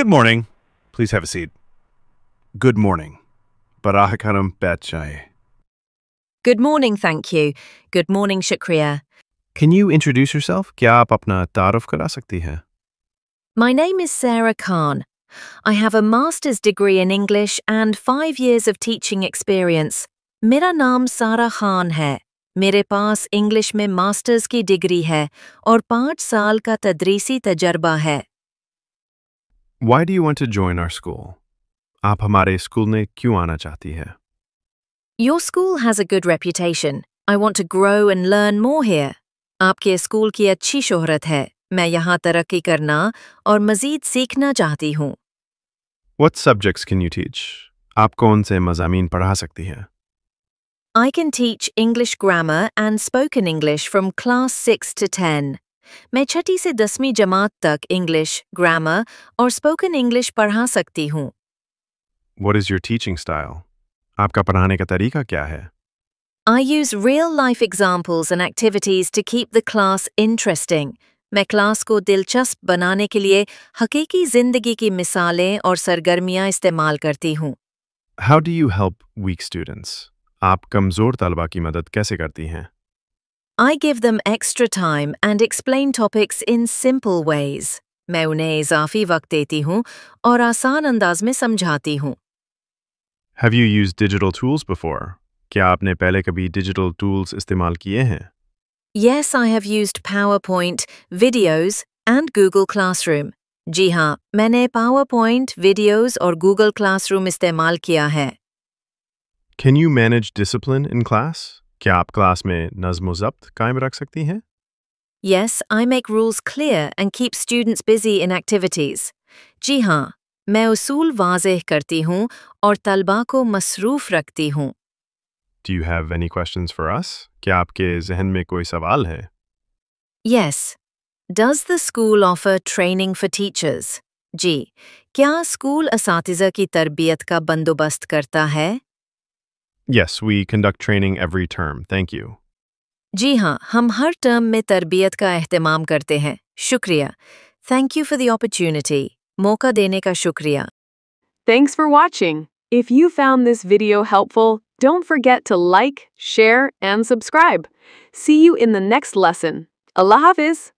Good morning. Please have a seat. Good morning. Baraha khanam बैठ जाए. Good morning, thank you. Good morning, Shukriya. Can you introduce yourself? क्या आप अपना तारुफ करा सकती हैं? My name is Sarah Khan. I have a master's degree in English and 5 years of teaching experience. मेरा नाम सारा खान है. मेरे पास इंग्लिश में मास्टर्स की डिग्री है और 5 साल का तदरीसी तजर्बा है. Why do you want to join our school? आप हमारे स्कूल में क्यों आना चाहती हैं? Your school has a good reputation. I want to grow and learn more here. आपके स्कूल की अच्छी शोहरत है. मैं यहाँ तरक्की करना और मज़ीद सीखना चाहती हूँ. What subjects can you teach? आप कौन से मज़ामीन पढ़ा सकती हैं? I can teach English grammar and spoken English from class 6 to 10. मैं छठी से 10वीं जमात तक English, grammar और spoken English पढ़ा सकती हूँ. What is your teaching style? आपका पढ़ाने का तरीका क्या है? I use real-life examples and activities to keep the class interesting. मैं क्लास को दिलचस्प बनाने के लिए हकीकी ज़िंदगी की मिसालें और सरगर्मियाँ इस्तेमाल करती हूँ. How do you help weak students? आप कमज़ोर तलबा की मदद कैसे करती हैं? I give them extra time and explain topics in simple ways. मैं उन्हें इजाफी वक्त देती हूँ और आसान अंदाज में समझाती हूँ. Have you used digital tools before? क्या आपने पहले कभी digital tools इस्तेमाल किए हैं? Yes, I have used PowerPoint, videos and Google Classroom. जी हाँ, मैंने PowerPoint, videos और Google Classroom इस्तेमाल किया है. Can you manage discipline in class? क्या आप क्लास में नज़्म ज़ब्त कायम रख सकती हैं? Yes, I make rules clear and keep students busy in activities. जी हाँ, मैं उसूल वाज़ेह करती हूँ और तलबा को मसरूफ़ रखती हूँ. Do you have any questions for us? क्या आपके ज़हन में कोई सवाल है? Yes. Does the school offer training for teachers? जी, क्या स्कूल असातिज़ा की तरबियत का बंदोबस्त करता है? Yes, we conduct training every term. Thank you. जी हाँ, हम हर टर्म में तरबियत का एहतमाम करते हैं. शुक्रिया. Thank you for the opportunity. मौका देने का शुक्रिया. Thanks for watching. If you found this video helpful, don't forget to like, share, and subscribe. See you in the next lesson. Allah Hafiz.